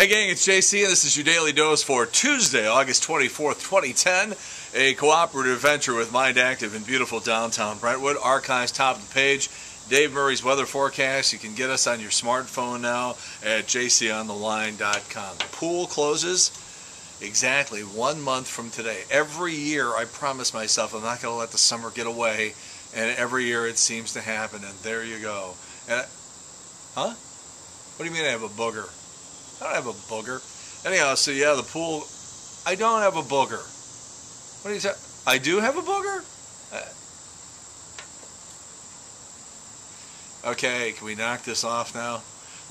Hey gang, it's JC and this is your Daily Dose for Tuesday, August 24th, 2010. A cooperative venture with Mind Active in beautiful downtown Brentwood. Archives top of the page. Dave Murray's weather forecast. You can get us on your smartphone now at jc'sdailydose.com. The pool closes exactly 1 month from today. Every year I promise myself I'm not going to let the summer get away, and every year it seems to happen, and there you go. And huh? What do you mean I have a booger? I don't have a booger. Anyhow, so yeah, the pool. I don't have a booger. What do you say? I do have a booger? Okay, can we knock this off now?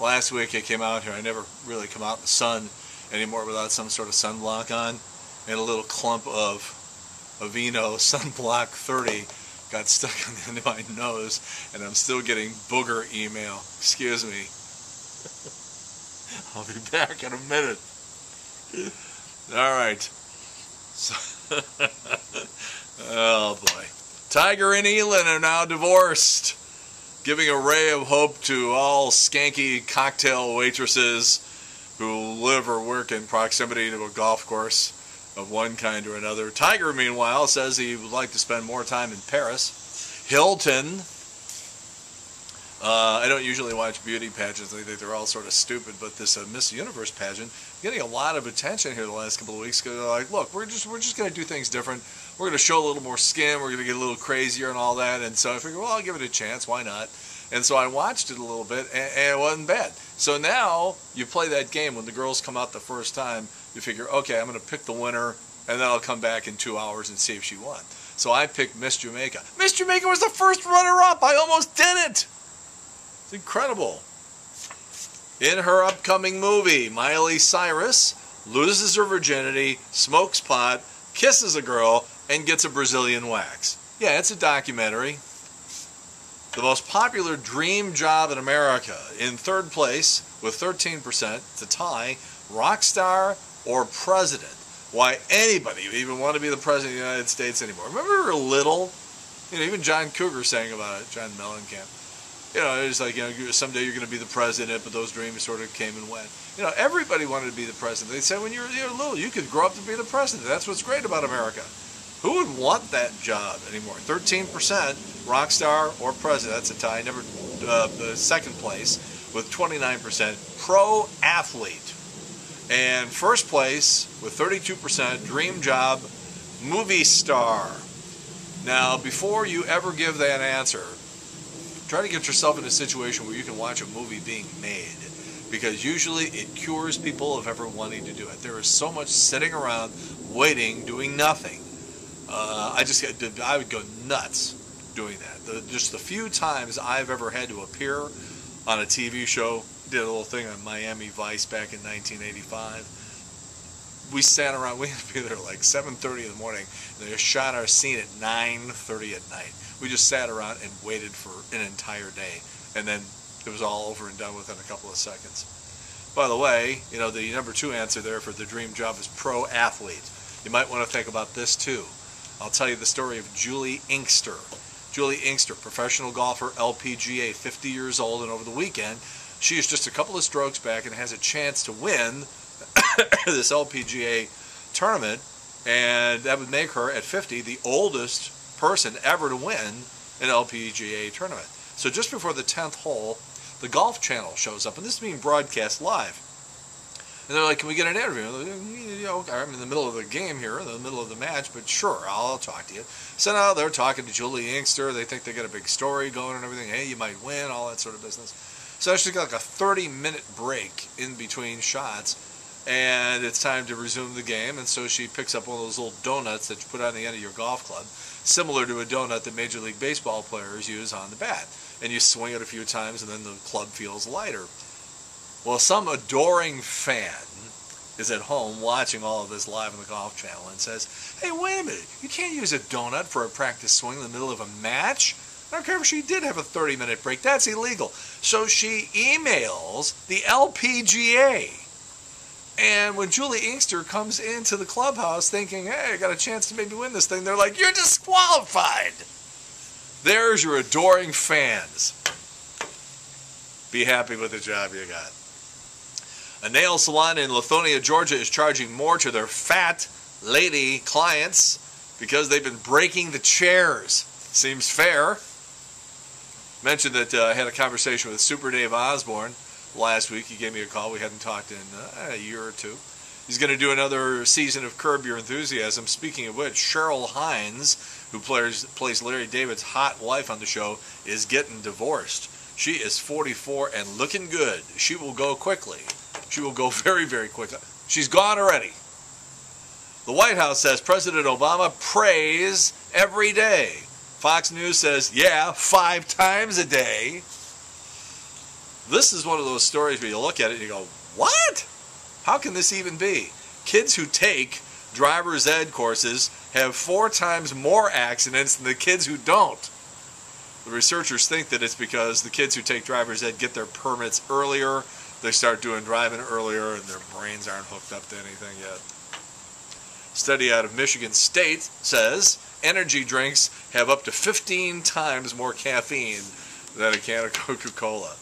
Last week I came out here. I never really come out in the sun anymore without some sort of sunblock on. And a little clump of Aveeno Sunblock 30 got stuck on the end of my nose, and I'm still getting booger email. Excuse me. I'll be back in a minute. All right. So, oh boy. Tiger and Elin are now divorced, giving a ray of hope to all skanky cocktail waitresses who live or work in proximity to a golf course of one kind or another. Tiger, meanwhile, says he would like to spend more time in Paris. Hilton. I don't usually watch beauty pageants. I think they're all sort of stupid, but this Miss Universe pageant getting a lot of attention here the last couple of weeks. Because they're like, look, we're just going to do things different. We're going to show a little more skin. We're going to get a little crazier and all that. And so I figured, well, I'll give it a chance. Why not? And so I watched it a little bit, and it wasn't bad. So now you play that game when the girls come out the first time. You figure, okay, I'm going to pick the winner, and then I'll come back in 2 hours and see if she won. So I picked Miss Jamaica. Miss Jamaica was the first runner-up. I almost did it. Incredible. In her upcoming movie, Miley Cyrus loses her virginity, smokes pot, kisses a girl, and gets a Brazilian wax. Yeah, it's a documentary. The most popular dream job in America, in third place with 13%, it's a tie, rock star or president. Why anybody would even want to be the president of the United States anymore. Remember we were little? You know, even John Cougar sang about it, John Mellencamp. You know, it's like, you know, someday you're going to be the president, but those dreams sort of came and went. You know, everybody wanted to be the president. They said when you're little, you could grow up to be the president. That's what's great about America. Who would want that job anymore? 13%, rock star or president. That's a tie. Never the second place with 29%, pro athlete. And first place with 32%, dream job, movie star. Now, before you ever give that answer, try to get yourself in a situation where you can watch a movie being made, because usually it cures people of ever wanting to do it. There is so much sitting around, waiting, doing nothing. I would go nuts doing that. Just the few times I've ever had to appear on a TV show, did a little thing on Miami Vice back in 1985. We sat around, we had to be there like 7:30 in the morning, and they shot our scene at 9:30 at night. We just sat around and waited for an entire day, and then it was all over and done within a couple of seconds. By the way, you know, the number 2 answer there for the dream job is pro athlete. You might want to think about this too. I'll tell you the story of Julie Inkster. Julie Inkster, professional golfer, LPGA, 50 years old, and over the weekend, she is just a couple of strokes back and has a chance to win this LPGA tournament, and that would make her, at 50, the oldest person ever to win an LPGA tournament. So just before the 10th hole, the Golf Channel shows up, and this is being broadcast live. And they're like, can we get an interview? You know, I'm in the middle of the game here, in the middle of the match, but sure, I'll talk to you. So now they're talking to Julie Inkster. They think they got a big story going and everything. Hey, you might win, all that sort of business. So she's got like a 30-minute break in between shots, and it's time to resume the game. And so she picks up one of those little donuts that you put on the end of your golf club, similar to a donut that Major League Baseball players use on the bat. And you swing it a few times, and then the club feels lighter. Well, some adoring fan is at home watching all of this live on the Golf Channel and says, hey, wait a minute, you can't use a donut for a practice swing in the middle of a match. I don't care if she did have a 30-minute break. That's illegal. So she emails the LPGA. And when Julie Inkster comes into the clubhouse thinking, hey, I got a chance to maybe win this thing, they're like, you're disqualified. There's your adoring fans. Be happy with the job you got. A nail salon in Lithonia, Georgia is charging more to their fat lady clients because they've been breaking the chairs. Seems fair. Mentioned that I had a conversation with Super Dave Osborne last week. He gave me a call. We hadn't talked in a year or two. He's going to do another season of Curb Your Enthusiasm. Speaking of which, Cheryl Hines, who plays Larry David's hot wife on the show, is getting divorced. She is 44 and looking good. She will go quickly. She will go very, very quickly. She's gone already. The White House says President Obama prays every day. Fox News says, yeah, 5 times a day. This is one of those stories where you look at it and you go, what? How can this even be? Kids who take driver's ed courses have 4 times more accidents than the kids who don't. The researchers think that it's because the kids who take driver's ed get their permits earlier, they start doing driving earlier, and their brains aren't hooked up to anything yet. Study out of Michigan State says energy drinks have up to 15 times more caffeine than a can of Coca-Cola.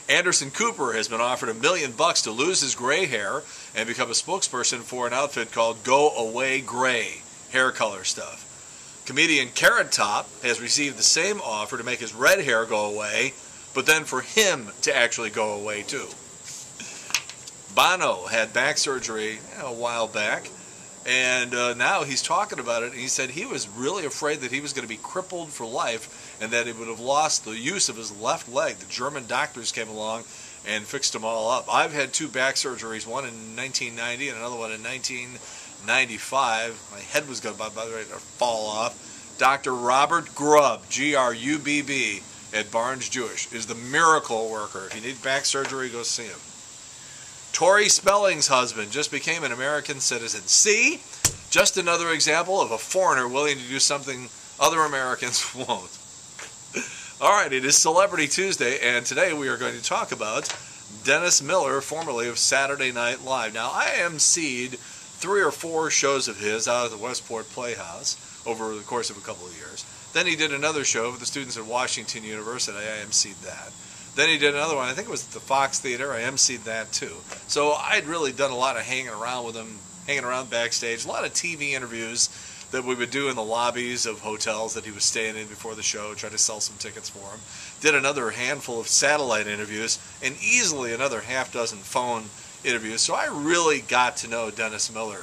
Anderson Cooper has been offered $1 million to lose his gray hair and become a spokesperson for an outfit called Go Away Gray, hair color stuff. Comedian Carrot Top has received the same offer to make his red hair go away, but then for him to actually go away too. Bono had back surgery a while back, and now he's talking about it, and he said he was really afraid that he was going to be crippled for life and that he would have lost the use of his left leg. The German doctors came along and fixed them all up. I've had 2 back surgeries, one in 1990 and another one in 1995. My head was going to be ready to fall off. Dr. Robert Grubb, G-R-U-B-B, at Barnes Jewish, is the miracle worker. If you need back surgery, go see him. Tori Spelling's husband just became an American citizen. See? Just another example of a foreigner willing to do something other Americans won't. All right, it is Celebrity Tuesday, and today we are going to talk about Dennis Miller, formerly of Saturday Night Live. Now, I emceed 3 or 4 shows of his out of the Westport Playhouse over the course of a couple of years. Then he did another show with the students at Washington University. I emceed that. Then he did another one. I think it was at the Fox Theater. I emceed that too. So I'd really done a lot of hanging around with him, hanging around backstage, a lot of TV interviews that we would do in the lobbies of hotels that he was staying in before the show, try to sell some tickets for him. Did another handful of satellite interviews and easily another half dozen phone interviews. So I really got to know Dennis Miller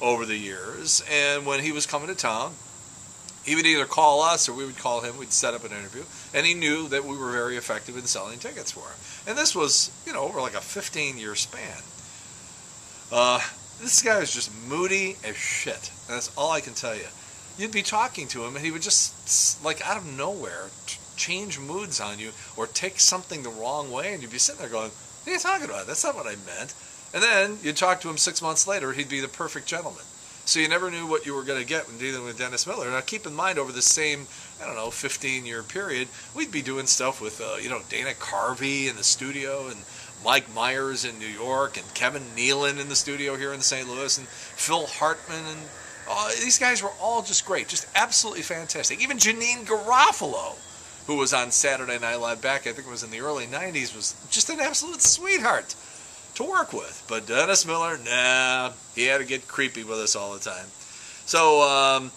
over the years. And when he was coming to town, he would either call us or we would call him. We'd set up an interview. And he knew that we were very effective in selling tickets for him. And this was, over like a 15-year span. This guy was just moody as shit. And that's all I can tell you. You'd be talking to him and he would just, like out of nowhere, change moods on you or take something the wrong way. And you'd be sitting there going, what are you talking about? That's not what I meant. And then you'd talk to him 6 months later, he'd be the perfect gentleman. So you never knew what you were going to get when dealing with Dennis Miller. Now keep in mind, over the same, 15-year period, we'd be doing stuff with, Dana Carvey in the studio, and Mike Myers in New York, and Kevin Nealon in the studio here in St. Louis, and Phil Hartman, and these guys were all just great, just absolutely fantastic. Even Janine Garofalo, who was on Saturday Night Live back, I think it was in the early 90s, was just an absolute sweetheart to work with. But Dennis Miller, nah, he had to get creepy with us all the time. So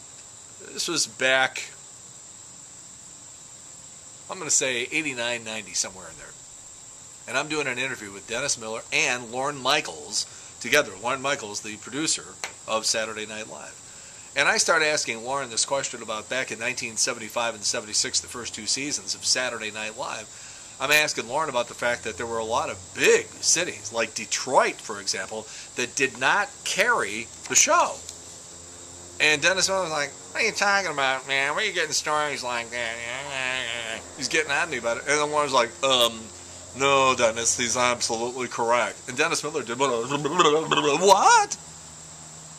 this was back, I'm going to say 89, 90, somewhere in there. And I'm doing an interview with Dennis Miller and Lorne Michaels together. Lorne Michaels, the producer of Saturday Night Live. And I started asking Lorne this question about back in 1975 and 76, the first 2 seasons of Saturday Night Live. I'm asking Lorne about the fact that there were a lot of big cities, like Detroit, for example, that did not carry the show. And Dennis Miller was like, what are you talking about, man? Where are you getting stories like that? He's getting at me about it. And then Lorne's like, no, Dennis, he's absolutely correct. And Dennis Miller did, what?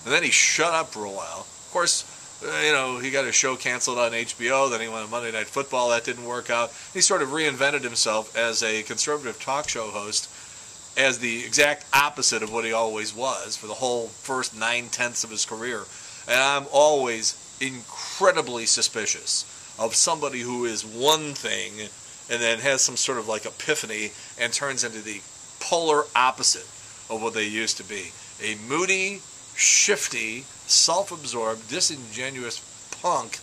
And then he shut up for a while. Of course, he got his show canceled on HBO, then he went on Monday Night Football, that didn't work out. He sort of reinvented himself as a conservative talk show host as the exact opposite of what he always was for the whole first 9/10 of his career. And I'm always incredibly suspicious of somebody who is one thing and then has some sort of like epiphany and turns into the polar opposite of what they used to be. A moody, shifty, self-absorbed, disingenuous punk,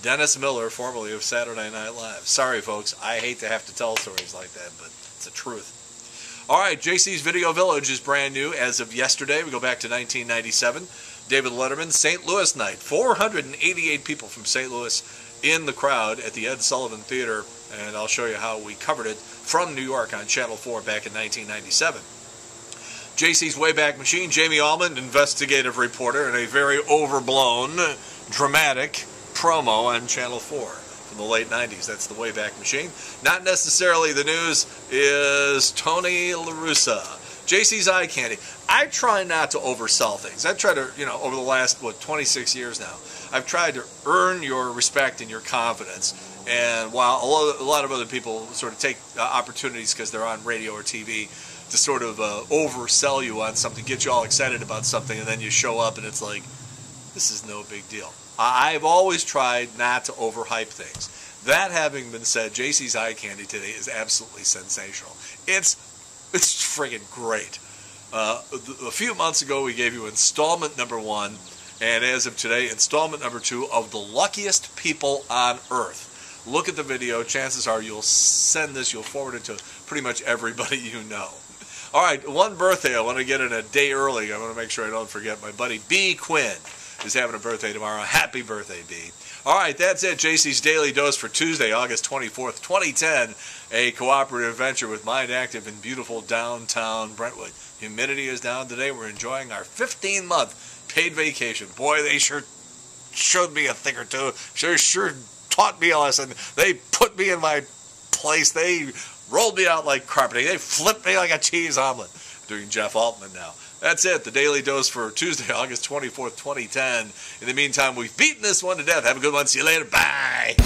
Dennis Miller, formerly of Saturday Night Live. Sorry, folks, I hate to have to tell stories like that, but it's the truth. All right, JC's Video Village is brand new as of yesterday. We go back to 1997. David Letterman, St. Louis night. 488 people from St. Louis in the crowd at the Ed Sullivan Theater, and I'll show you how we covered it from New York on Channel 4 back in 1997. JC's Wayback Machine, Jamie Allman, investigative reporter, and a very overblown, dramatic promo on Channel 4 from the late 90s. That's the Wayback Machine. Not necessarily the news is Tony La Russa. JC's Eye Candy. I try not to oversell things. I've tried to, over the last, 26 years now, I've tried to earn your respect and your confidence. And while a lot of other people sort of take opportunities because they're on radio or TV to sort of oversell you on something, get you all excited about something, and then you show up and it's like, this is no big deal. I've always tried not to overhype things. That having been said, JC's Eye Candy today is absolutely sensational. It's friggin' great. A few months ago, we gave you installment number 1, and as of today, installment number 2 of The Luckiest People on Earth. Look at the video. Chances are you'll forward it to pretty much everybody you know. All right, one birthday I want to get in a day early. I want to make sure I don't forget. My buddy B. Quinn is having a birthday tomorrow. Happy birthday, B. All right, that's it. JC's Daily Dose for Tuesday, August 24th, 2010. A cooperative venture with Mind Active in beautiful downtown Brentwood. Humidity is down today. We're enjoying our 15-month paid vacation. Boy, they sure showed me a thing or two. Sure taught me a lesson. They put me in my place. They rolled me out like carpeting. They flipped me like a cheese omelet. Doing Jeff Altman now. That's it. The Daily Dose for Tuesday, August 24th, 2010. In the meantime, we've beaten this one to death. Have a good one. See you later. Bye.